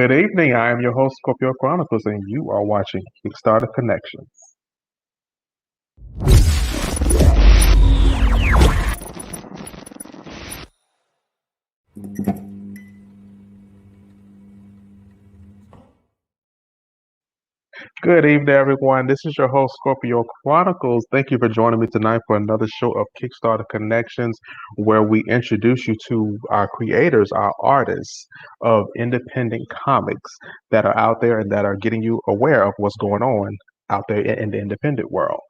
Good evening. I am your host, Scorpio Chronicles, and you are watching Kickstarter Connections. Good evening, everyone. This is your host, Scorpio Chronicles. Thank you for joining me tonight for another show of Kickstarter Connections, where we introduce you to our creators, our artists of independent comics that are out there and that are getting you aware of what's going on out there in the independent world.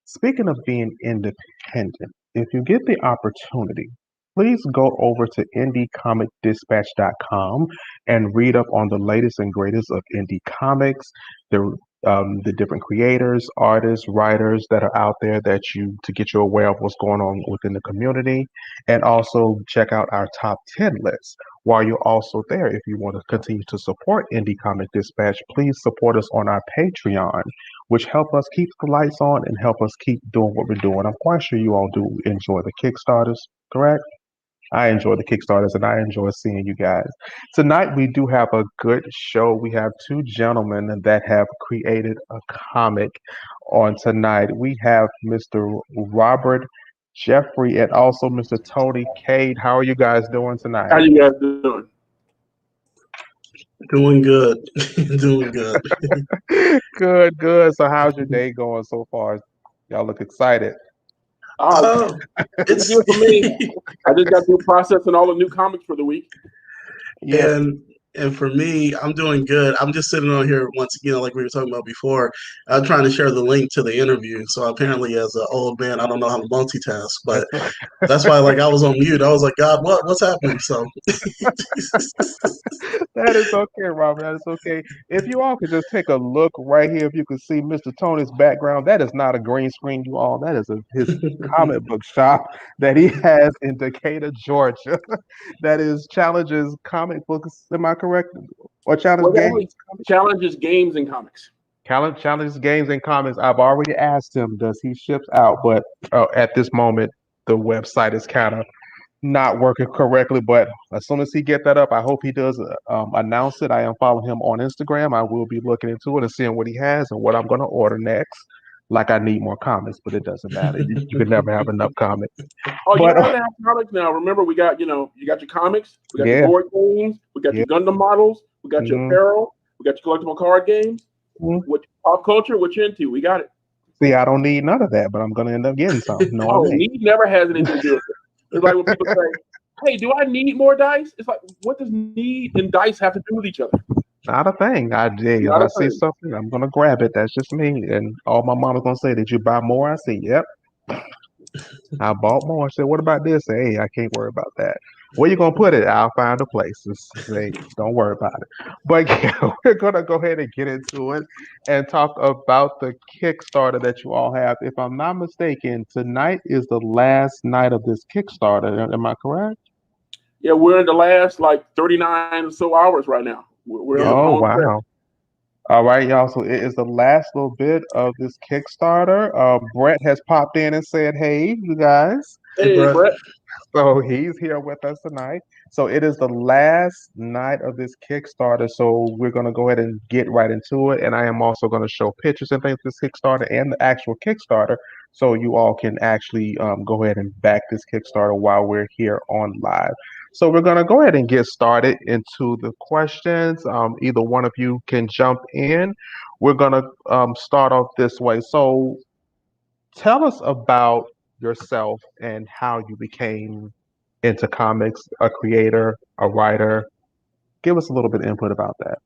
Speaking of being independent, if you get the opportunity, please go over to indiecomicdispatch.com and read up on the latest and greatest of indie comics, the the different creators, artists, writers that are out there that you to get you aware of what's going on within the community, and also check out our top 10 list. While you're also there, if you want to continue to support Indie Comic Dispatch, please support us on our Patreon, which help us keep the lights on and help us keep doing what we're doing. I'm quite sure you all do enjoy the Kickstarters, correct? I enjoy the Kickstarters and I enjoy seeing you guys. Tonight we do have a good show. We have two gentlemen that have created a comic on tonight. We have Mr. Robert Jeffrey and also Mr. Tony Cade. How are you guys doing tonight? How you guys doing? Doing good. Doing good. Good, good. So how's your day going so far? Y'all look excited. It's good for me. I just got through processing all the new comics for the week. Yeah. And for me, I'm doing good. I'm just sitting on here once again, like we were talking about before. I'm trying to share the link to the interview. So apparently, as an old man, I don't know how to multitask, but that's why, like, I was on mute. I was like, God, what's happening? So That is okay, Robert. That is okay. If you all could just take a look right here, if you could see Mr. Tony's background, that is not a green screen, you all. That is his comic book shop that he has in Decatur, Georgia. That is Challenges Comic Books. Am I correct? Or Challenge Well, Games? Challenges Games and Comics. Challenge Games and Comics. I've already asked him, does he ship out? But at this moment, the website is kind of not working correctly, but as soon as he get that up, I hope he does announce it. I am following him on Instagram. I will be looking into it and seeing what he has and what I'm going to order next. Like I need more comics, but it doesn't matter. You can never have enough comics. Oh, you But have to have comics now. Remember, we got you got your comics, we got yeah, your board games, we got yeah. your Gundam models, we got your Mhm, apparel, we got your collectible card games. mhm. What pop culture? What you into? We got it. See, I don't need none of that, but I'm going to end up getting some. Know what I Oh, mean? need never has anything to do with it. It's like when people say, "Hey, do I need more dice?" It's like, what does need and dice have to do with each other? Not a thing. If Not I a see thing. something, I'm gonna grab it. That's just me. And all my mama's gonna say, "Did you buy more?" I say, "Yep, I bought more." I said, "What about this?" Hey, I can't worry about that. Where you gonna put it? I'll find a place. Say, don't worry about it. But yeah, we're gonna go ahead and get into it and talk about the Kickstarter that you all have. If I'm not mistaken, tonight is the last night of this Kickstarter. Am I correct? Yeah, we're in the last like 39 or so hours right now. We're on the yeah. Oh home stretch. wow. All right, y'all. So it is the last little bit of this Kickstarter. Brett has popped in and said, "Hey, you guys." Hey, Hey, Brett. Brett. So he's here with us tonight. So it is the last night of this Kickstarter. So we're going to go ahead and get right into it. And I am also going to show pictures and things of this Kickstarter and the actual Kickstarter. So you all can actually go ahead and back this Kickstarter while we're here on live. So we're going to go ahead and get started into the questions. Either one of you can jump in. We're going to start off this way. So tell us about yourself and how you became into comics, a creator, a writer. Give us a little bit of input about that.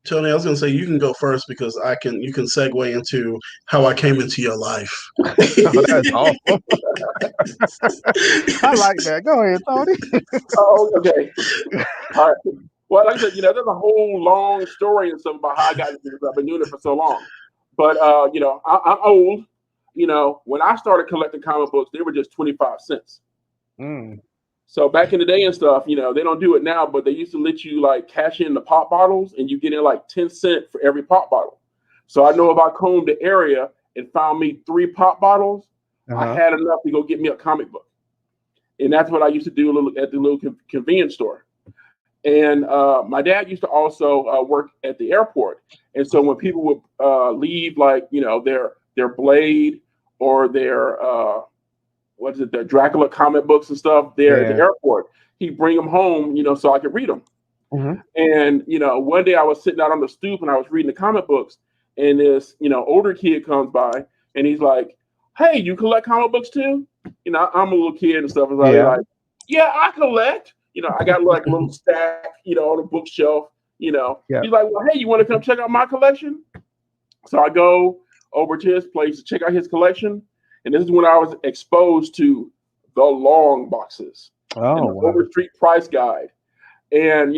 Tony, I was gonna say you can go first because you can segue into how I came into your life. Oh, that is awesome. I like that. Go ahead, Tony. Oh, okay. All right. Well, like I said, there's a whole long story and stuff about how I got into this. I've been doing it for so long. But, I'm old. When I started collecting comic books, they were just 25 cents. Mm, So back in the day and stuff, they don't do it now, but they used to let you like cash in the pop bottles and you get in like 10 cents for every pop bottle. So I know if I combed the area and found me 3 pop bottles, I uh-huh. had enough to go get me a comic book. And that's what I used to do at the little convenience store. And my dad used to also work at the airport. And so when people would leave, like, their Blade or their what is it, the Dracula comic books and stuff there at the Yeah. airport, he'd bring them home, so I could read them. Hmm. And one day I was sitting out on the stoop and I was reading the comic books, and this older kid comes by and he's like, "Hey, you collect comic books too?" I'm a little kid and stuff. And so he's Yeah. like, "Yeah, I collect." I got like a little stack, on the bookshelf. Yeah. He's like, "Well, hey, you want to come check out my collection?" So I go over to his place to check out his collection, and this is when I was exposed to the long boxes and Oh, the wow. Overstreet Price Guide. And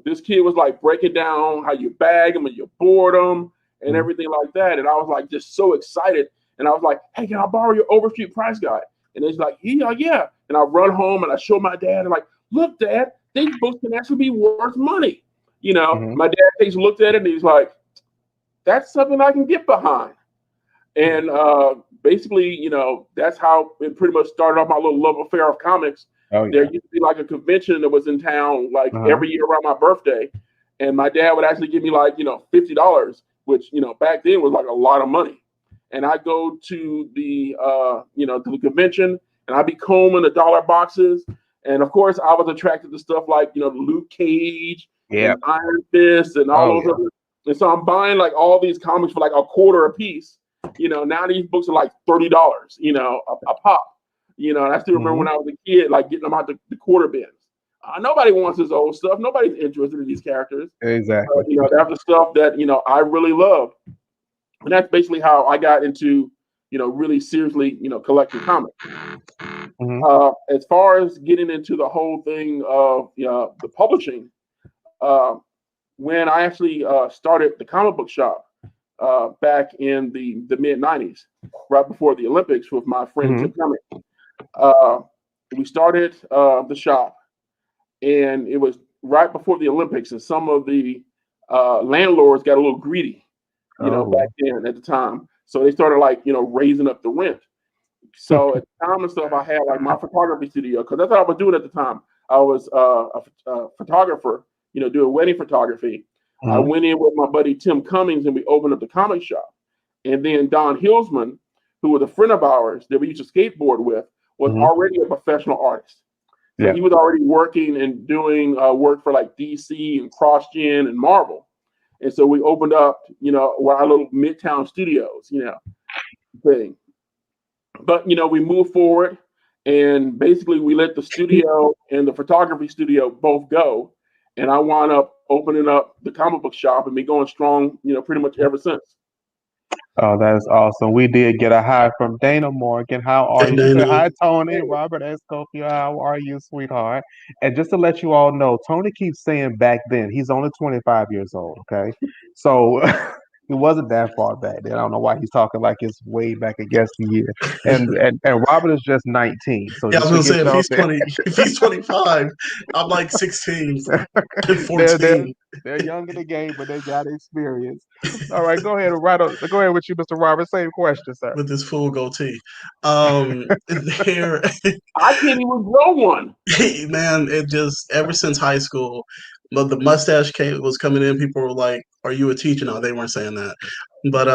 this kid was like breaking down how you bag them and you board them and Mhm. everything like that. And I was like just so excited. And I was like, "Hey, can I borrow your Overstreet Price Guide?" And he's like, "Yeah, yeah." And I run home and I show my dad and like, "Look, Dad, these books can actually be worth money." Mhm. My dad takes a look at it and he's like, "That's something I can get behind." And basically, that's how it pretty much started off my little love affair of comics. Oh, There yeah. used to be like a convention that was in town like Uh-huh. every year around my birthday, and my dad would actually give me like $50, which back then was like a lot of money. And I go to the to the convention, and I'd be combing the dollar boxes, and of course I was attracted to stuff like Luke Cage Yeah. and Iron Fist and all Oh, those yeah. other. And so I'm buying like all these comics for like a quarter a piece. Now these books are like $30, a pop. And I still remember Hmm. when I was a kid, like getting them out the quarter bins. Nobody wants this old stuff. Nobody's interested in these characters. Exactly. That's the stuff that I really love, and that's basically how I got into really seriously collecting comics. Hmm. As far as getting into the whole thing of the publishing, uh, when I actually started the comic book shop back in the mid '90s, right before the Olympics, with my friend Hmm. Tim Cummings. Uh, we started the shop, and it was right before the Olympics, and some of the landlords got a little greedy, back Oh. then at the time. So they started like raising up the rent. So at the time and stuff, I had like my photography studio because that's what I was doing at the time. I was a photographer, doing wedding photography. I Hmm. went in with my buddy Tim Cummings and we opened up the comic shop. And then Don Hilsman, who was a friend of ours that we used to skateboard with, was Hmm. already a professional artist. So Yeah. he was already working and doing work for like DC and CrossGen and Marvel. And so we opened up, our little Midtown Studios, thing. But we moved forward, and basically we let the studio and the photography studio both go, and I wound up opening up the comic book shop and been going strong, pretty much ever since. Oh, that is awesome. We did get a hi from Dana Morgan. How are Hey, you? She said, Dana. "Hi, Tony, Robert Escoffier. How are you, sweetheart?" And just to let you all know, Tony keeps saying back then, he's only 25 years old, okay? So it wasn't that far back then. I don't know why he's talking like it's way back against the year. And Robert is just 19. So Yeah, I was just to gonna get say if y'all he's 20, if he's 25, I'm like 16 and they're they're 14. they're young in the game, but they got experience. All right, go ahead and go ahead with you, Mr. Robert. Same question, sir. With this full goatee. Um, there, I can't even grow one. man, it just ever since high school, but the mustache was coming in. People were like, "Are you a teacher?" No, they weren't saying that. But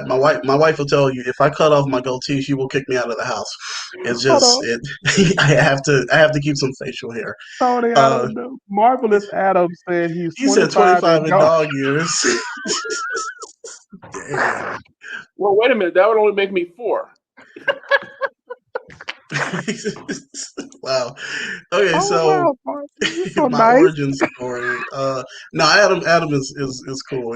my wife will tell you if I cut off my goatee, she will kick me out of the house. It's Hold just on. it. I have to keep some facial hair. Tony, I Uh, don't know. Marvelous Adam said he's he said 25 25 and in dog. dog years. Dang. Well, wait a minute, that would only make me 4. Wow. Okay, Oh so wow, Mark, you're so my nice. origin story. No, Adam is cool.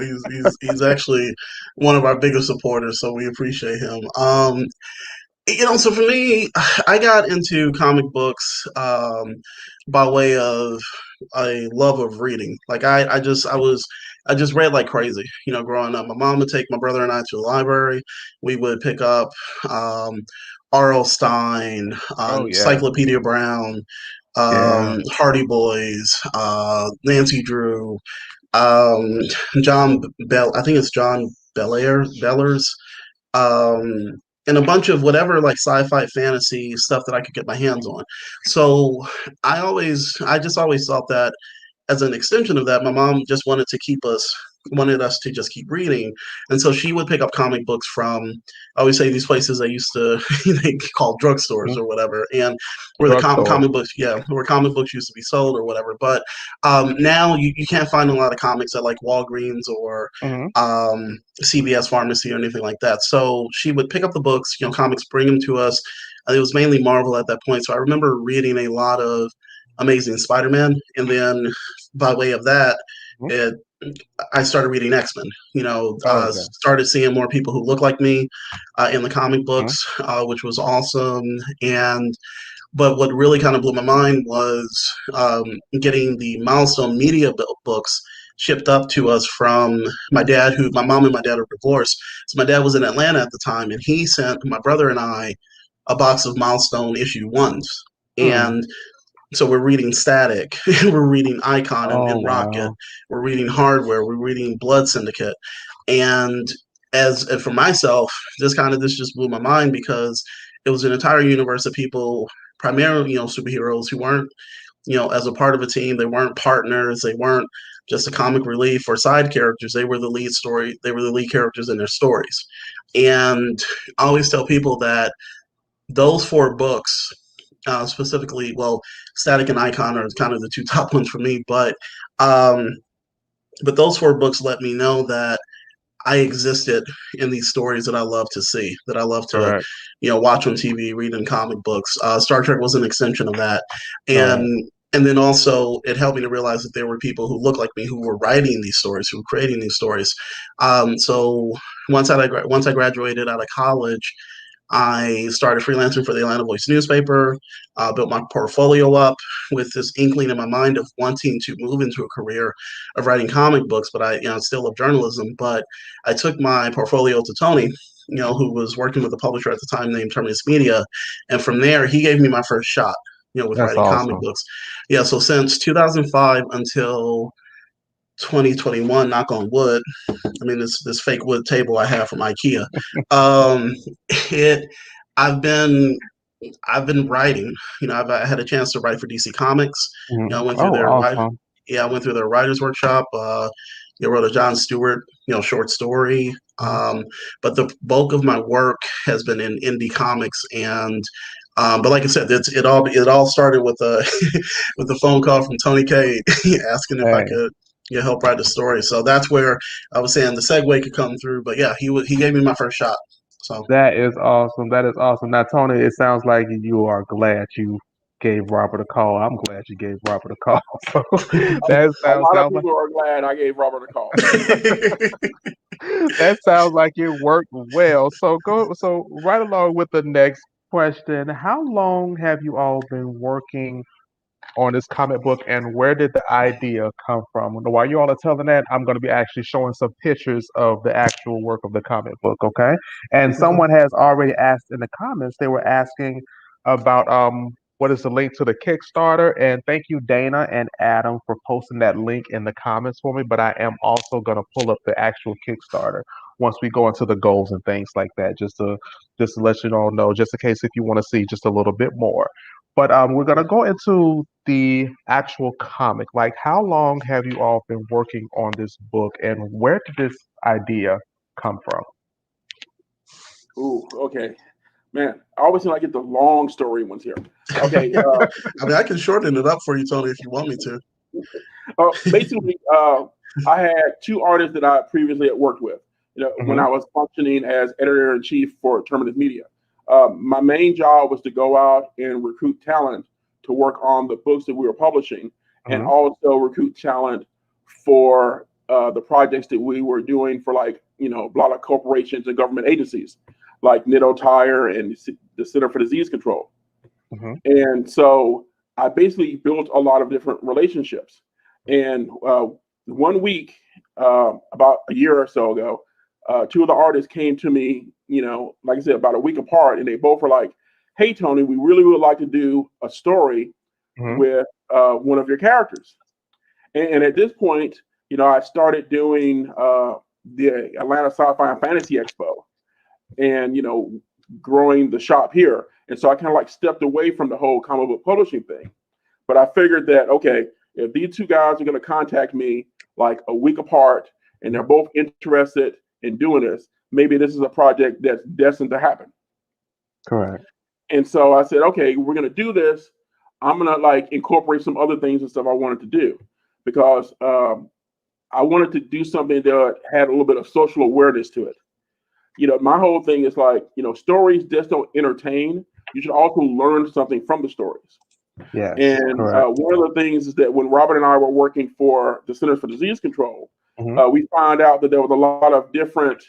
He's actually one of our biggest supporters, so we appreciate him. So for me, I got into comic books by way of a love of reading. Like I just read like crazy. Growing up, my mom would take my brother and I to the library. We would pick up um, R.L. Stein, Oh yeah, Encyclopedia Brown, yeah, Hardy Boys, Nancy Drew, um, John Bell. I think it's John Bellers, um, and a bunch of whatever like sci-fi fantasy stuff that I could get my hands on. So I just always thought that as an extension of that, my mom just wanted us to just keep reading. And so she would pick up comic books from, I always say, these places they used to, they call drugstores Mhm. or whatever. And where the Drugstores. comic books, yeah, where comic books used to be sold or whatever. But now you can't find a lot of comics at like Walgreens or Hmm. CVS Pharmacy or anything like that. So she would pick up the books, comics, bring them to us. It was mainly Marvel at that point. So I remember reading a lot of Amazing Spider-Man, and then by way of that, it I started reading X-Men. Okay. Started seeing more people who look like me in the comic Mhm. books, which was awesome. And but what really kind of blew my mind was getting the Milestone Media books shipped up to us from my dad. Who my mom and my dad are divorced, so my dad was in Atlanta at the time, and he sent my brother and I a box of Milestone issue ones. Mm. And so we're reading Static, we're reading Icon Oh and Rocket, wow. we're reading Hardware, we're reading Blood Syndicate, and and for myself, this just blew my mind because it was an entire universe of people, primarily superheroes who weren't as a part of a team, they weren't partners, they weren't just a comic relief or side characters. They were the lead story, they were the lead characters in their stories, and I always tell people that those four books specifically, well, Static and Icon are kind of the two top ones for me, um, but those four books let me know that I existed in these stories that I love to see, that I love to, Correct. watch on TV, read in comic books. Star Trek was an extension of that, Correct. and then also it helped me to realize that there were people who looked like me who were writing these stories, who were creating these stories. So once I graduated out of college, I started freelancing for the Atlanta Voice newspaper, built my portfolio up with this inkling in my mind of wanting to move into a career of writing comic books, but I still love journalism. But I took my portfolio to Tony, who was working with a publisher at the time named Terminus Media. And from there, he gave me my first shot, with That's writing comic awesome. books. Yeah, so since 2005 until 2021, knock on wood, I mean, this fake wood table I have from IKEA. Um, it, I've been I've been writing. I had a chance to write for DC Comics. I went through Oh, their awesome. I went through their writers workshop. Wrote a John Stewart, short story. Mhm. But the bulk of my work has been in indie comics, and but like I said, it all started with a with a phone call from Tony Cade asking if I Hey, could help write the story. So that's where I was saying the segue could come through. But yeah, he gave me my first shot. So that is awesome. That is awesome. Now, Tony, it sounds like you are glad you gave Robert a call. I'm glad you gave Robert a call. So that A lot of sounds like people are glad I gave Robert a call. that sounds like it worked well. So right along with the next question, how long have you all been working on this comic book, and where did the idea come from? While you all are telling that, I'm going to be actually showing some pictures of the actual work of the comic book, okay? And someone has already asked in the comments, they were asking about what is the link to the Kickstarter, and thank you Dana and Adam for posting that link in the comments for me, but I am also going to pull up the actual Kickstarter once we go into the goals and things like that, just to let you all know, just in case if you want to see just a little bit more. But we're gonna go into the actual comic. Like, how long have you all been working on this book, and where did this idea come from? Ooh, okay. Man, I always seem like I get the long story ones here. Okay, I mean, I can shorten it up for you, Tony, if you want me to. basically, I had two artists that I previously had worked with. When Hmm. I was functioning as editor in chief for Terminus Media, my main job was to go out and recruit talent to work on the books that we were publishing, and Hmm. also recruit talent for the projects that we were doing for, like, a lot of corporations and government agencies, like Nitto Tire and the Center for Disease Control. Hmm. And so I basically built a lot of different relationships. And one week, about a year or so ago, two of the artists came to me, like I said, about a week apart, and they both were like, "Hey, Tony, we really would like to do a story Hmm. with one of your characters." And at this point, I started doing the Atlanta Sci-Fi and Fantasy Expo, and growing the shop here. And so I kind of like stepped away from the whole comic book publishing thing. But I figured that, okay, if these two guys are going to contact me like a week apart and they're both interested in doing this, maybe this is a project that's destined to happen. Correct. And so I said, okay, we're going to do this. I'm going to like incorporate some other things and stuff I wanted to do because I wanted to do something that had a little bit of social awareness to it. My whole thing is like, stories just don't entertain. You should also learn something from the stories. Yes. And Correct. one of the things is that when Robert and I were working for the Centers for Disease Control, we found out that there was a lot of different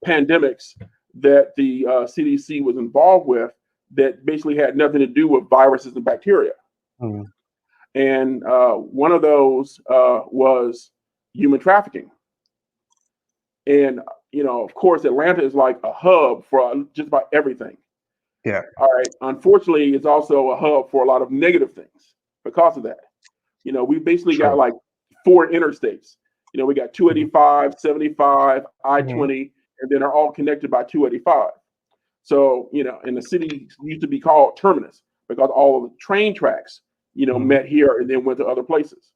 pandemics that the CDC was involved with that basically had nothing to do with viruses and bacteria. And one of those was human trafficking. And, of course, Atlanta is like a hub for just about everything. Yeah. All right. Unfortunately, it's also a hub for a lot of negative things because of that. We basically got like 4 interstates. We got 285, 75, I-20, and then they're all connected by 285. So, and the city used to be called Terminus because all of the train tracks, met here and then went to other places.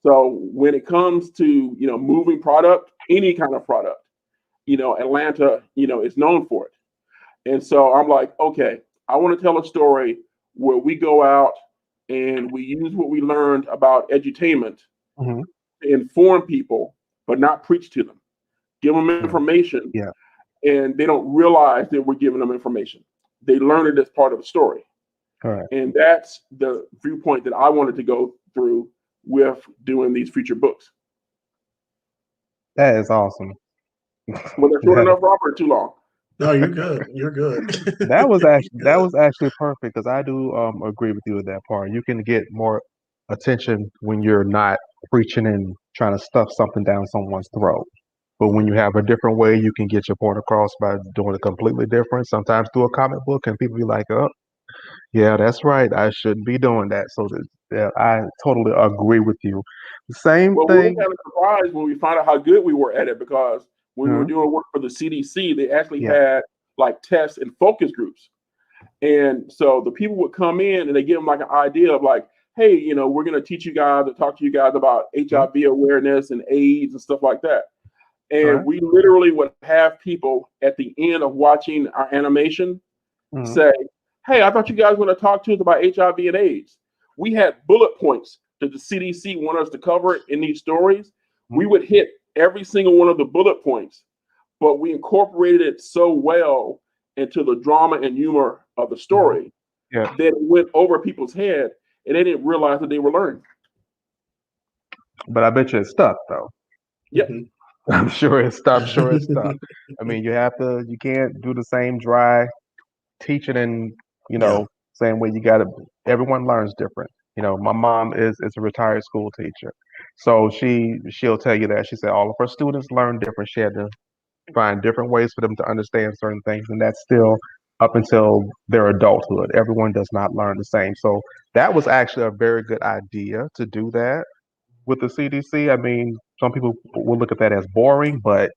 So when it comes to, moving product, any kind of product, Atlanta, is known for it. And so I'm like, okay, I want to tell a story where we go out and we use what we learned about edutainment to inform people, but not preach to them. Give them information, and they don't realize that we're giving them information. They learn it as part of the story. Correct. And that's the viewpoint that I wanted to go through with doing these feature books. That is awesome. Was that short enough, Robert, or too long? No, you're good. You're good. That was actually perfect because I do agree with you with that part. You can get more attention when you're not preaching and trying to stuff something down someone's throat. But when you have a different way, you can get your point across by doing it completely different. Sometimes through a comic book, and people be like, "Oh, yeah, that's right. I shouldn't be doing that." So I totally agree with you. Same Well, we were thing. kind of surprised when we found out how good we were at it because when we were Mhm. doing work for the CDC, they actually Yeah. had like tests and focus groups. And so the people would come in and they give them like an idea of like, hey, we're going to teach you guys or talk to you guys about HIV awareness and AIDS and stuff like that. And Right. we literally would have people at the end of watching our animation say, hey, I thought you guys were going to talk to us about HIV and AIDS. We had bullet points that the CDC wanted us to cover in these stories. We would hit every single one of the bullet points, but we incorporated it so well into the drama and humor of the story that it went over people's head and they didn't realize that they were learning. But I bet you it's stuck though. Yep. I'm sure it's stuck. I mean, you can't do the same dry teaching and, same way everyone learns different. My mom is a retired school teacher. So she'll tell you that. She said all of her students learn different. She had to find different ways for them to understand certain things, and that's still up until their adulthood. Everyone does not learn the same. So that was actually a very good idea to do that with the CDC. I mean, some people will look at that as boring, but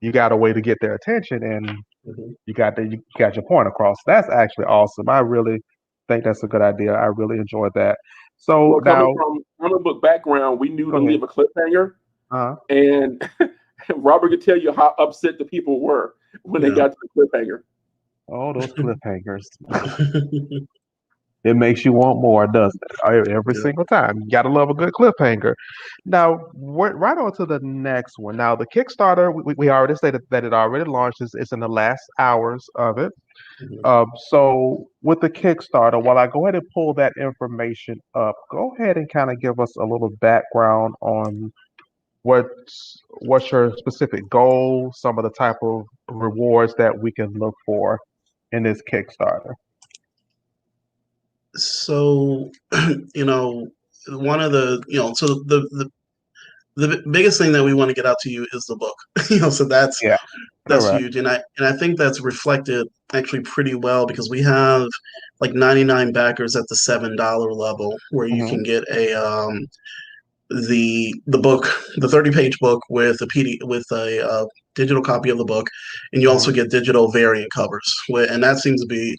you got a way to get their attention, and you got your point across. That's actually awesome. I really think that's a good idea. I really enjoyed that. So Well, coming now, from comic book background, we knew go to ahead. leave a cliffhanger. Uh-huh. And Robert could tell you how upset the people were when they got to the cliffhanger. Oh, those cliffhangers. It makes you want more, doesn't it? Every single time. You got to love a good cliffhanger. Now, we're right on to the next one. Now, the Kickstarter, we already stated that it already launched. It's in the last hours of it. So with the Kickstarter, while I go ahead and pull that information up, go ahead and kind of give us a little background on what's your specific goal, some of the type of rewards that we can look for in this Kickstarter. So, one of so the biggest thing that we want to get out to you is the book. So that's correct. huge, and I think that's reflected actually pretty well because we have like 99 backers at the $7 level where you can get the book, the 30-page book with a digital copy of the book, and you also get digital variant covers, and that seems to be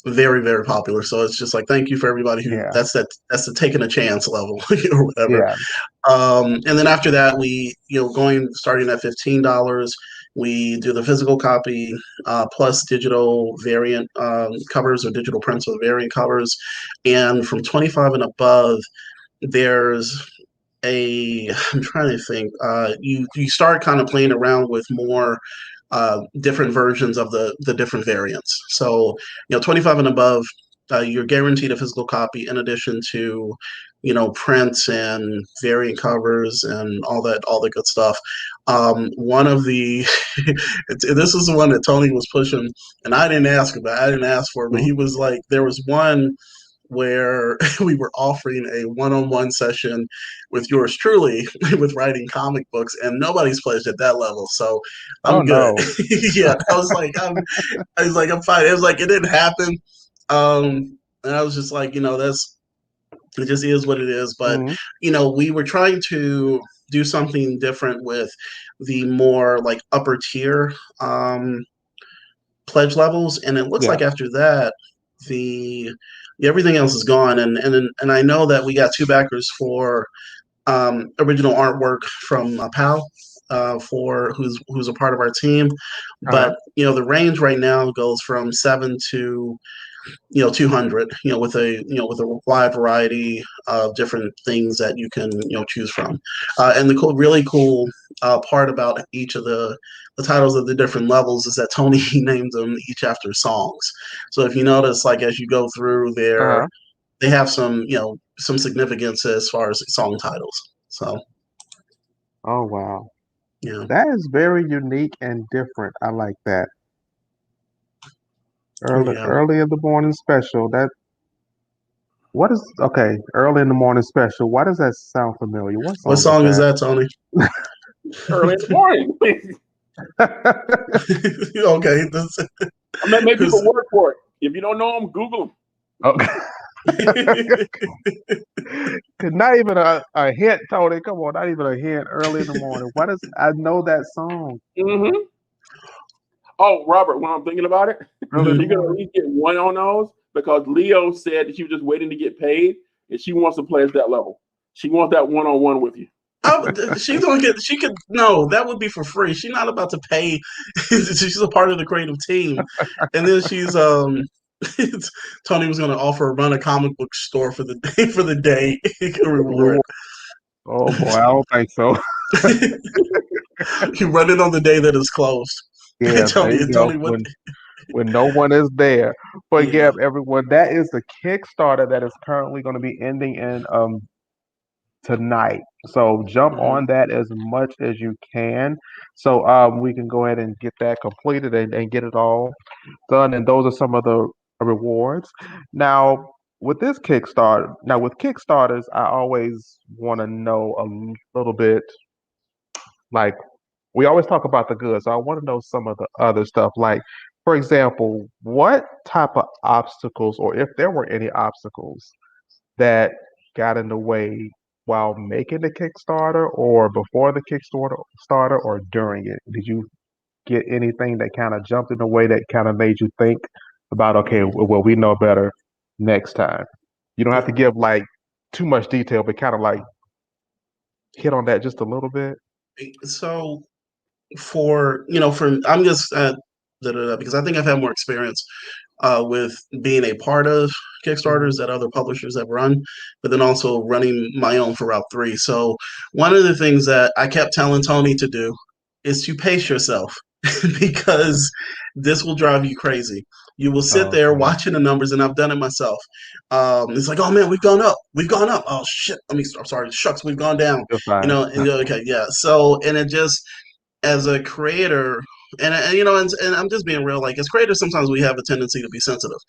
very, very popular. So it's just like, thank you for everybody who Yeah. that's the taking a chance level or whatever. Yeah. And then after that, we, starting at $15, we do the physical copy plus digital variant covers or digital prints of the variant covers. And from 25 and above, there's I'm trying to think. You start kind of playing around with more different versions of the different variants. So 25 and above, you're guaranteed a physical copy in addition to prints and variant covers and all the good stuff. One of the this is the one that Tony was pushing, and I didn't ask about. I didn't ask for it, but Mhm. he was like, there was one where we were offering a one-on-one session with yours truly with writing comic books, and nobody's pledged at that level, so Oh I'm good. no. Yeah, I'm fine. It was like it didn't happen, and I was just like, that's it. Just is what it is. But Hmm. we were trying to do something different with the more like upper tier pledge levels, and it looks Yeah. like after that the everything else is gone. And I know that we got two backers for original artwork from a pal for who's a part of our team, Uh-huh. but the range right now goes from 7 to 200, with a wide variety of different things that you can choose from. And the really cool part about each of the titles of the different levels is that Tony names them each after songs. So if you notice, like as you go through there, Uh-huh. they have some significance as far as song titles. So Oh wow. yeah. That is very unique and different. I like that. Yeah. Early in the morning special. What is okay, early in the morning special. Why does that sound familiar? What What song is song is that? that, Tony? Early in the morning. Okay. This, I mean, maybe people this, work for it. If you don't know them, Google them. Okay. Not even a hint, Tony. Come on, not even a hint early in the morning. Why does I know that song Hmm. Oh, Robert, when I'm thinking about it, early in the Mhm. you're gonna at morning? least get one on those because Leo said that she was just waiting to get paid, and she wants to play at that level. She wants that one-on-one with you. She's gonna get. She could no. That would be for free. She's not about to pay. She's a part of the creative team, and then she's Tony was gonna offer run a comic book store for the day reward. Reward. Oh boy, I don't think so. You run it on the day that it's closed. Yeah, there Tony you go. Tony what? When no one is there. But yeah, Yeah. everyone, that is the Kickstarter that is currently going to be ending in tonight. So jump Hmm. on that as much as you can. So we can go ahead and get that completed and get it all done. And those are some of the rewards. Now with this Kickstarter, now with Kickstarters, I always want to know a little bit like we always talk about the good, so I want to know some of the other stuff. Like, for example, what type of obstacles, or if there were any obstacles that got in the way while making the Kickstarter, or before the Kickstarter, or during it? Did you get anything that kind of jumped in the way that kind of made you think about, okay, well, we know better next time? You don't have to give like too much detail, but kind of like hit on that just a little bit. So for for I'm just because I think I've had more experience with being a part of Hmm. Kickstarters that other publishers have run, but then also running my own for Route 3. So one of the things that I kept telling Tony to do is to pace yourself because this will drive you crazy. You will sit there Okay, watching the numbers, and I've done it myself. It's like, oh man, we've gone up, we've gone up. Oh shit, I'm sorry, shucks, we've gone down. you're fine. And you're okay, yeah. So, and it just as a creator, and I'm just being real. Like as creators, sometimes we have a tendency to be sensitive,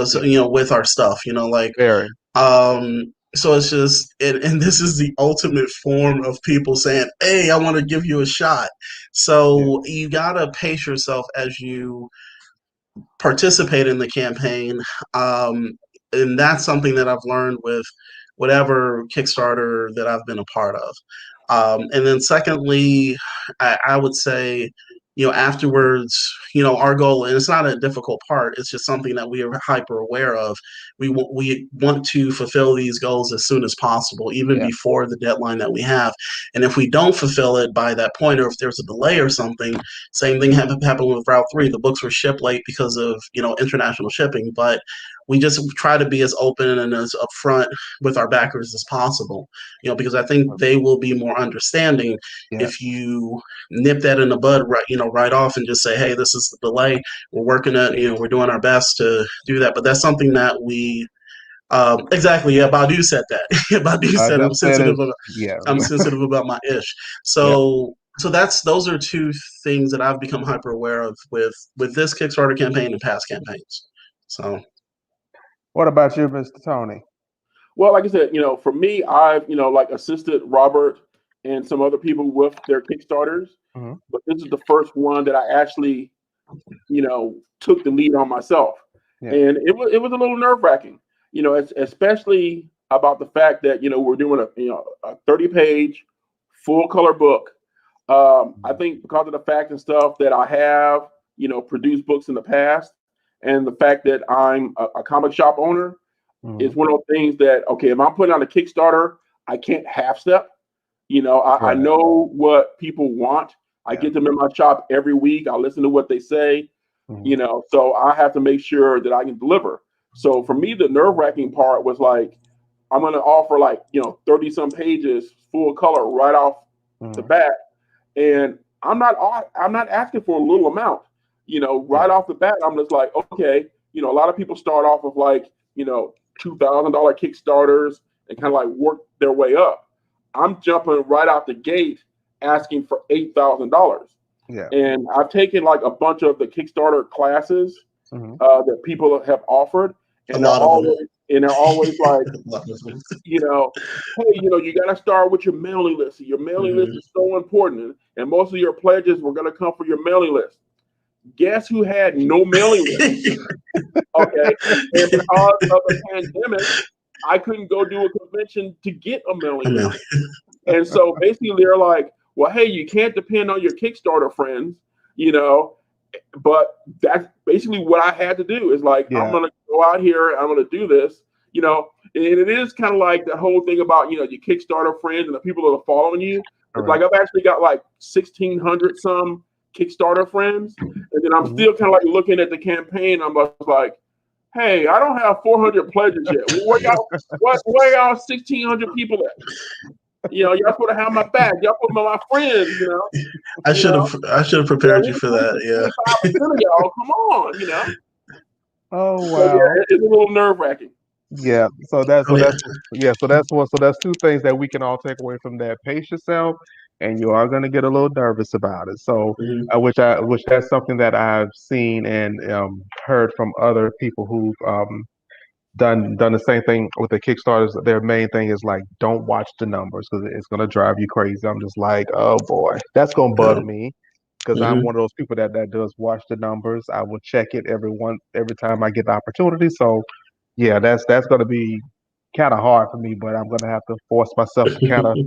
so Yeah, with our stuff, like very. so it's just, and this is the ultimate form of people saying, "Hey, I want to give you a shot." Yeah. So you gotta pace yourself as you participate in the campaign, um, and that's something that I've learned with whatever Kickstarter that I've been a part of. And then secondly, I would say afterwards, our goal, and it's not a difficult part, it's just something that we are hyper aware of. We want to fulfill these goals as soon as possible, even Yeah. before the deadline that we have. And if we don't fulfill it by that point, or if there's a delay or something, same thing happened with Route 3. The books were shipped late because of, international shipping, but we just try to be as open and as upfront with our backers as possible, because I think they will be more understanding Yeah. if you nip that in the bud right off and just say, hey, this is the delay. We're working at, we're doing our best to do that. But that's something that we exactly, yeah, Badu said that. Badu I said just said it. Yeah. I'm sensitive about my ish. Yeah. So those are two things that I've become hyper aware of with this Kickstarter campaign and past campaigns. So What about you, Mr. Tony? Well, like I said, for me, I've like assisted Robert and some other people with their Kickstarters, Hmm. but this is the first one that I actually took the lead on myself, Yeah. and it was a little nerve wracking, especially about the fact that we're doing a 30-page full color book. I think because of the fact and stuff that I have produced books in the past, and the fact that I'm a comic shop owner, Hmm. is one of those things that, okay, if I'm putting on a Kickstarter, I can't half step. I Right. know what people want. I Yeah. get them in my shop every week. I listen to what they say, Hmm. so I have to make sure that I can deliver. So for me, the nerve wracking part was like, I'm going to offer like, 30 some pages full color right off the Hmm. bat. And I'm not asking for a little amount, Yeah. right off the bat. I'm just like, okay, a lot of people start off with like, $2,000 Kickstarters and kind of like work their way up. I'm jumping right out the gate asking for $8,000. Yeah. And I've taken like a bunch of the Kickstarter classes Hmm. that people have offered, a and they're lot of them. always like, A lot of them. you know, hey, you got to start with your mailing list. Your mailing list Mhm. is so important, and most of your pledges were going to come from your mailing list. Guess who had no mailing list? Okay, and because of the pandemic, I couldn't go do a convention to get a A mailing list. million. And so basically, they're like, well, hey, you can't depend on your Kickstarter friends, you know. But that's basically what I had to do is like, I'm Yeah. going to go out here, I'm going to do this, and it is kind of like the whole thing about, your Kickstarter friends and the people that are following you. It's like Correct. I've actually got like 1,600 some Kickstarter friends. And then I'm Hmm. still kind of like looking at the campaign. I'm just like, hey, I don't have 400 pledges yet. Where y'all 1,600 people at? Y'all supposed to have my back. Y'all put my friends, I you should know. have I should have Yeah, prepared you for that. Yeah. 25% of y'all, come on. Oh So wow. yeah, it's a little nerve wracking. Yeah. So that's Oh so yeah. that's yeah. So that's what. So that's two things that we can all take away from that. Pace yourself, and you are going to get a little nervous about it. So, Mhm. which that's something that I've seen and heard from other people who've done the same thing with the Kickstarters. Their main thing is like, don't watch the numbers because it's going to drive you crazy. I'm just like, oh boy, that's going to bug Yeah. me because I'm Mhm. one of those people that does watch the numbers. I will check it every time I get the opportunity. So yeah, that's going to be kind of hard for me, but I'm going to have to force myself to kind of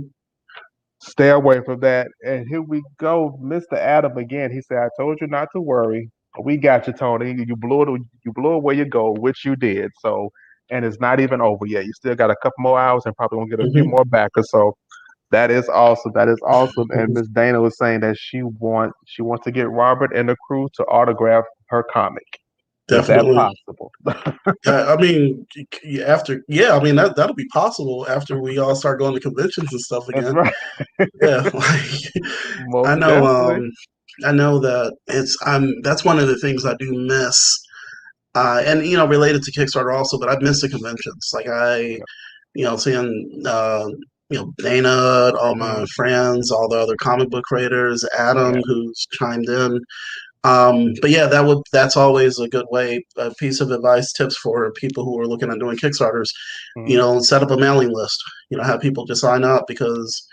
stay away from that. And here we go, Mr. Adam again. He said, "I told you not to worry. We got you, Tony. You blew away your goal, which you did. So, and it's not even over yet. You still got a couple more hours and probably gonna get a few Mhm. more backers. So that is awesome. That is awesome." And Miss Dana was saying that she wants to get Robert and the crew to autograph her comic. Is that Definitely. possible? I mean, after I mean that'll be possible after we all start going to conventions and stuff That's again. right. Yeah, like I Most know. definitely. I know that that's one of the things I do miss, and related to Kickstarter also. But I miss the conventions. Like Yeah. seeing Dana, all my Mhm. friends, all the other comic book creators, Adam Yeah. who's chimed in. But yeah, that's always a good way. A piece of advice, tips for people who are looking at doing Kickstarters. Mhm. Set up a mailing list. Have people just sign up because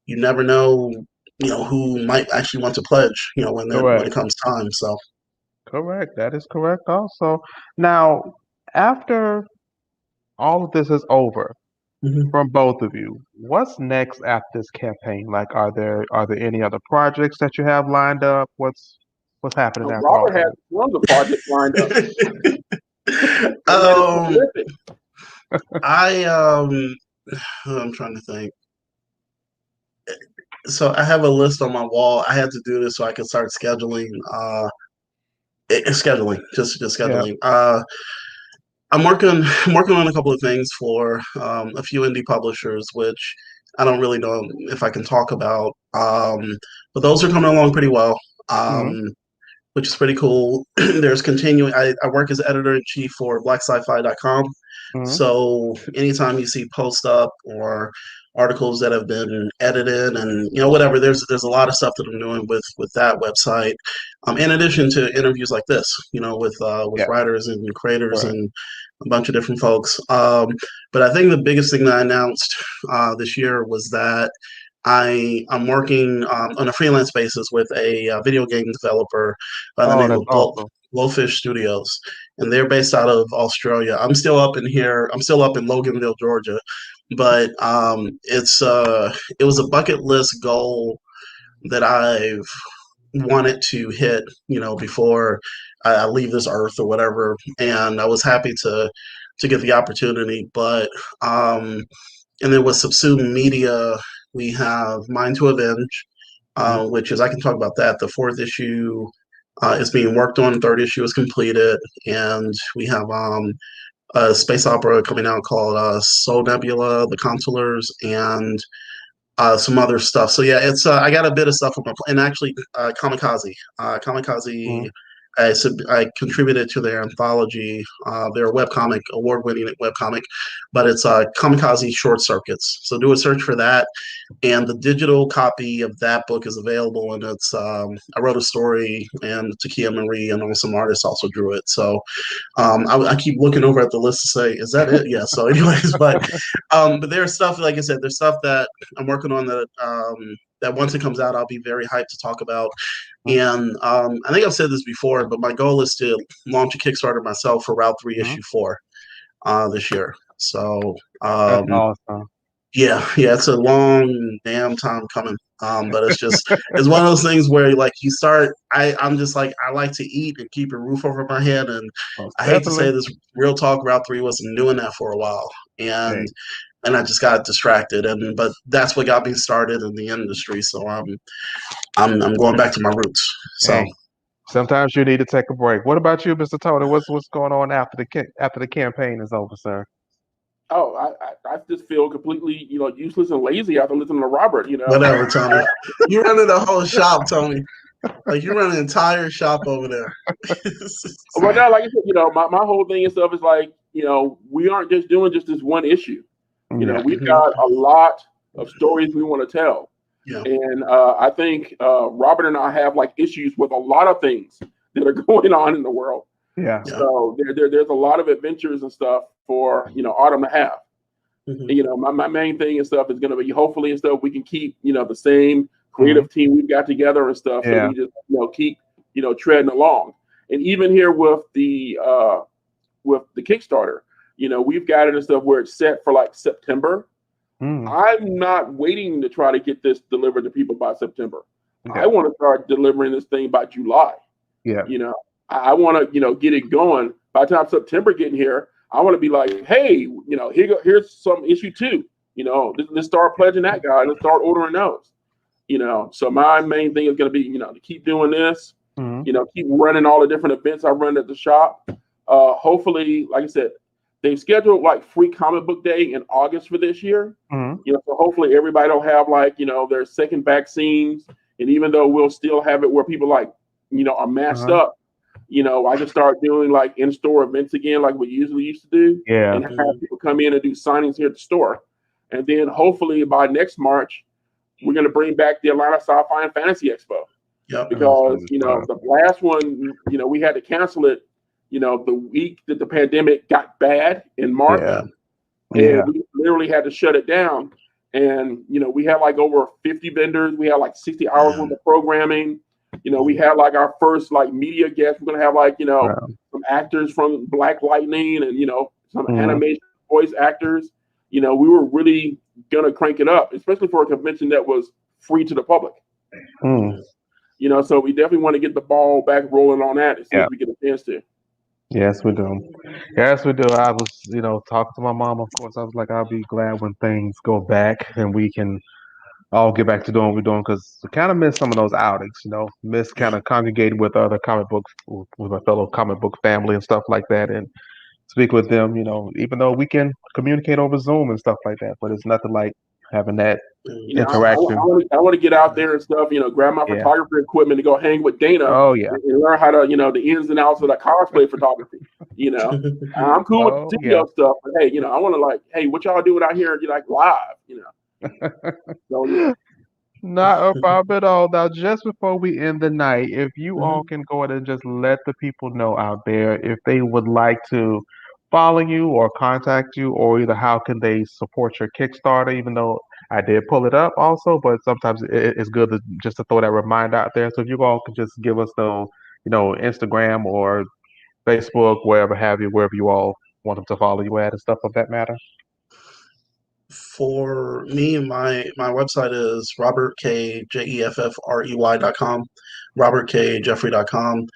you never know. Who might actually want to pledge. When Correct. it comes time. So. Correct. That is correct also. Now, after all of this is over Mhm. from both of you, what's next after this campaign? Like, are there any other projects that you have lined up? What's happening now, Robert has Crawford? tons of projects lined up. I'm trying to think. So I have a list on my wall. I had to do this so I could start scheduling. Scheduling, just Yeah. scheduling. I'm working on a couple of things for a few indie publishers, which I don't really know if I can talk about. But those are coming along pretty well, Mm-hmm. which is pretty cool. There's continuing. I work as editor in chief for BlackSci-Fi.com. Mm-hmm. So anytime you see post up or articles that have been edited and whatever, there's a lot of stuff that I'm doing with that website. In addition to interviews like this, with Yeah. writers and creators Right. and a bunch of different folks. But I think the biggest thing that I announced this year was that I'm working on a freelance basis with a video game developer by the Oh, name that's of awesome. Blowfish Studios, and they're based out of Australia. I'm still up in here. I'm still up in Loganville, Georgia, but it was a bucket list goal that I've wanted to hit, before I leave this earth or whatever. And I was happy to get the opportunity, but and then with Subsumed Media, we have Mind to Avenge, Mm-hmm. which is, I can talk about that. The fourth issue is being worked on, third issue is completed, and we have a space opera coming out called Soul Nebula, The Consolers, and some other stuff. So yeah, it's I got a bit of stuff on my and actually Kamikaze. Mm-hmm. Kamikaze. I contributed to their anthology, their webcomic, award-winning webcomic, but it's Kamikaze Short Circuits. So do a search for that, and the digital copy of that book is available. And it's I wrote a story, and Takia Marie and some artists also drew it. So I keep looking over at the list to say, is that it? Yeah. So, anyways, but there's stuff, like I said, there's stuff that I'm working on that once it comes out, I'll be very hyped to talk about. And I think I've said this before, but my goal is to launch a Kickstarter myself for Route 3 Mm-hmm. issue 4 this year. So That's awesome. yeah, it's a long damn time coming. But it's one of those things where like you start. I'm just like, I like to eat and keep a roof over my head, and Most I hate to say definitely. this, real talk, Route 3 wasn't doing that for a while, Hey. and I just got distracted, but that's what got me started in the industry. So I'm going back to my roots. So Hey. Sometimes you need to take a break. What about you, Mr. Tony? What's going on after after the campaign is over, sir? Oh, I just feel completely, useless and lazy after listening to Robert. whatever, Tony. You running the whole shop, Tony. Like you run an entire shop over there. Well, now, like I said, my whole thing and stuff is like, we aren't just doing just this one issue. Yeah. We've Mhm. got a lot of stories we want to tell. Yeah. And I think Robert and I have like issues with a lot of things that are going on in the world. Yeah. Yeah. So there's a lot of adventures and stuff for, Autumn to have. Mhm. And, my main thing and stuff is going to be hopefully and stuff we can keep, the same creative team we've got together and stuff. Yeah. So we just, keep, treading along. And even here with the Kickstarter, we've got it and stuff where it's set for like September. Mm. I'm not waiting to try to get this delivered to people by September. Okay. I want to start delivering this thing by July. Yeah. I want to, get it going. By the time September getting here, I want to be like, hey, here's some issue 2. Let's start pledging that guy. Let's start ordering those. So my main thing is going to be, to keep doing this. Mm-hmm. Keep running all the different events I run at the shop. Hopefully, like I said, they've scheduled like free comic book day in August for this year. Mm-hmm. So hopefully everybody will have like, their second vaccines. And even though we'll still have it where people like, are masked up, I can start doing like in-store events again, like we usually used to do. Yeah. And have people come in and do signings here at the store. And then hopefully by next March, we're going to bring back the Atlanta Sci-Fi and Fantasy Expo. Yep. Because, the last one, we had to cancel it, the week that the pandemic got bad in March. Yeah. And we literally had to shut it down. And, we had like over 50 vendors. We had like 60 hours worth of programming. We had like our first like media guests. We're going to have like, some actors from Black Lightning and, some animation voice actors. We were really going to crank it up, especially for a convention that was free to the public. Mm. So we definitely want to get the ball back rolling on that as soon Yeah. as we get a chance to. Yes, we do. Yes, we do. I was, talking to my mom. Of course, I was like, I'll be glad when things go back and we can all get back to doing what we're doing because we kind of miss some of those outings. Miss kind Yeah. of congregating with other comic books, with my fellow comic book family and stuff like that, and speak with them. Even though we can communicate over Zoom and stuff like that, but it's nothing like having that interaction. I want to get out there and stuff. Grab my Yeah. photography equipment to go hang with Dana Oh yeah. and learn how to, the ins and outs of that cosplay photography. I'm cool with Oh the yeah. studio stuff, but hey, I want to hey, what y'all doing out here? Live, So yeah. Not a problem at all. Now, just before we end the night, if you all Mhm. can go ahead and just let the people know out there if they would like to follow you or contact you, or either how can they support your Kickstarter, even though I did pull it up also, but sometimes it's good just to throw that reminder out there. So if you all could just give us the, Instagram or Facebook, wherever have you, wherever you all want them to follow you at and stuff of that matter. For me, my website is robertkjeffrey.com, robertkjeffrey.com.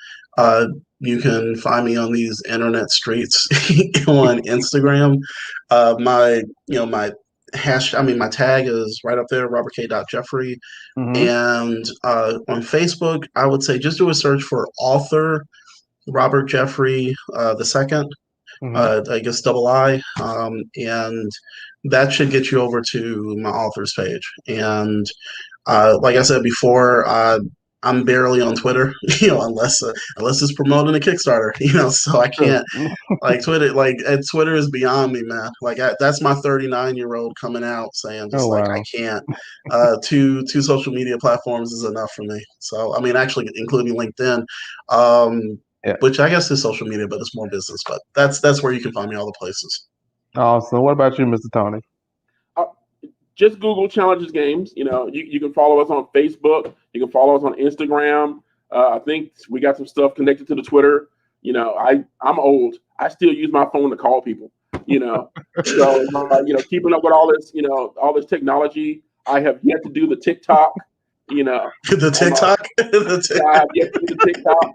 You can find me on these internet streets on Instagram. My my tag is right up there, robertk.jeffrey. Mm-hmm. And on Facebook, I would say just do a search for author Robert Jeffrey the second, Mm-hmm. I guess double I, and that should get you over to my authors page. And like I said before, I'm barely on Twitter, unless it's promoting a Kickstarter, so I True. can't like Twitter. Twitter is beyond me, man. That's my 39-year-old coming out saying Oh just like I wow. can't. Two social media platforms is enough for me. So I mean, actually, including LinkedIn. Um, Yeah. which I guess is social media, but it's more business. But that's where you can find me all the places. Awesome. What about you, Mr. Tony? Uh, just Google Challenges Games. You can follow us on Facebook. You can follow us on Instagram. I think we got some stuff connected to the Twitter. I'm old. I still use my phone to call people. So keeping up with all this technology. I have yet to do the TikTok. The TikTok, I have yet to do the TikTok.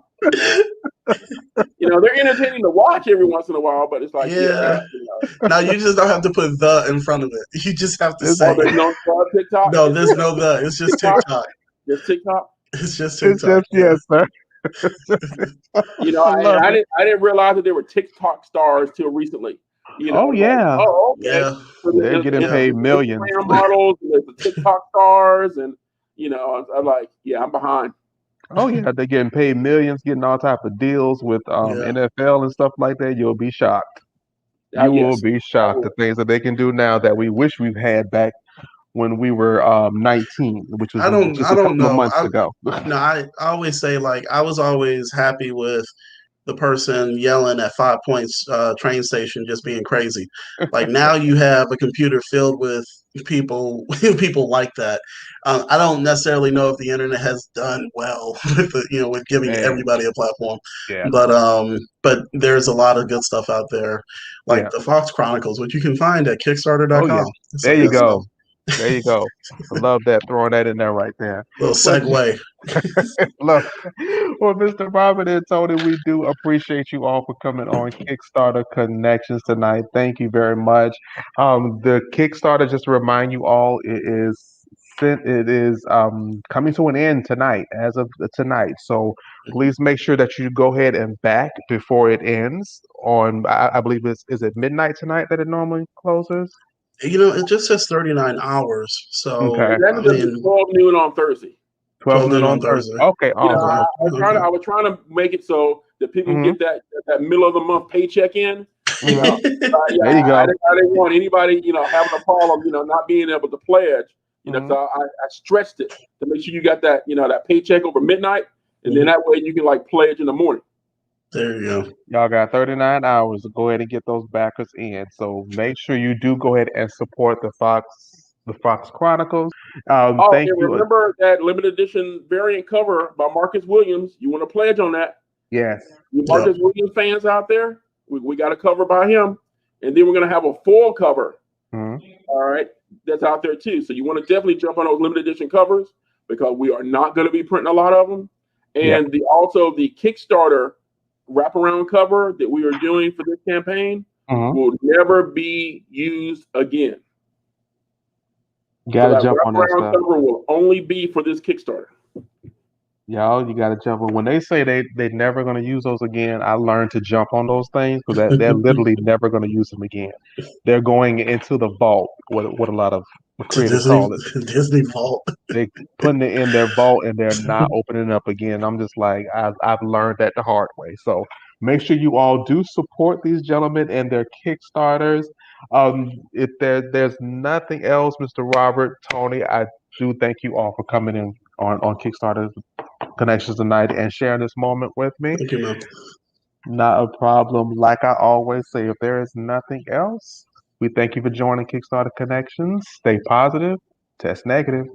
They're entertaining to watch every once in a while, but it's like, yeah. Now you just don't have to put the in front of it. You just have to say. there's no TikTok. No, there's no the. It's just TikTok. Just TikTok. It's just It's TikTok. just yes, sir. I love I it. didn't realize that there were TikTok stars till recently. Oh I'm like, yeah, oh, okay. Yeah. So they're there's, getting there's, Yeah. paid there's millions. Instagram models, and there's the TikTok stars, and I'm like, yeah, I'm behind. Oh yeah, they're getting paid millions, getting all type of deals with Yeah. NFL and stuff like that. You'll be shocked. You will Yes, be I shocked. The will. things that they can do now that we wish we've had back when we were 19, which was just I a don't couple of know. months ago. I always say I was always happy with the person yelling at 5 Points train station just being crazy. Like now you have a computer filled with people people like that. I don't necessarily know if the internet has done well with giving Man, everybody a platform, yeah, but there's a lot of good stuff out there, like yeah. the Fox Chronicles, which you can find at Oh yeah. Kickstarter.com. So There you yeah, so go. There you go. I love that, throwing that in there right there. little Well, segue. look, well, Mr. Robert and Tony, we do appreciate you all for coming on Kickstarter Connections tonight. Thank you very much. The Kickstarter, just to remind you all, it is coming to an end tonight, as of tonight. So please make sure that you go ahead and back before it ends. I believe is it midnight tonight that it normally closes? It just says 39 hours. Okay, So That I is at mean, 12 noon on Thursday. 12 12 noon noon on on Thursday. Thursday. Okay, Okay. awesome. I Okay. was trying to make it so that people can Hmm. get that middle of the month paycheck in. You Hmm. know, yeah, There you go. I didn't want anybody, having a problem, not being able to pledge. Hmm. So I stretched it to make sure you got that, that paycheck over midnight, and then Mhm. that way you can pledge in the morning. There you go. Y'all got 39 hours to go ahead and get those backers in. So make sure you do go ahead and support the Fox Chronicles. Oh, Thank and you. remember that limited edition variant cover by Marcus Williams. You want to pledge on that? Yes. You Yep. Marcus Williams fans out there, we got a cover by him, and then we're gonna have a full cover. Hmm. All right, that's out there too. So you want to definitely jump on those limited edition covers. because we are not going to be printing a lot of them. Yeah. And also the Kickstarter wraparound cover that we are doing for this campaign Mhm. will never be used again. So Gotta that jump on that wraparound stuff. cover will only be for this Kickstarter. Y'all, you gotta jump on. When they say they never gonna use those again, I learned to jump on those things because they're literally never gonna use them again. They're going into the vault, what a lot of To creators call it. Disney Vault. They putting it in their vault and they're not opening it up again. I'm just like I've learned that the hard way. So make sure you all do support these gentlemen and their Kickstarters. If there's nothing else, Mr. Robert, Tony, I do thank you all for coming in on Kickstarter Connections tonight and sharing this moment with me. Thank you, man. Not a problem. Like I always say, if there is nothing else, we thank you for joining Kickstarter Connections. Stay positive, test negative.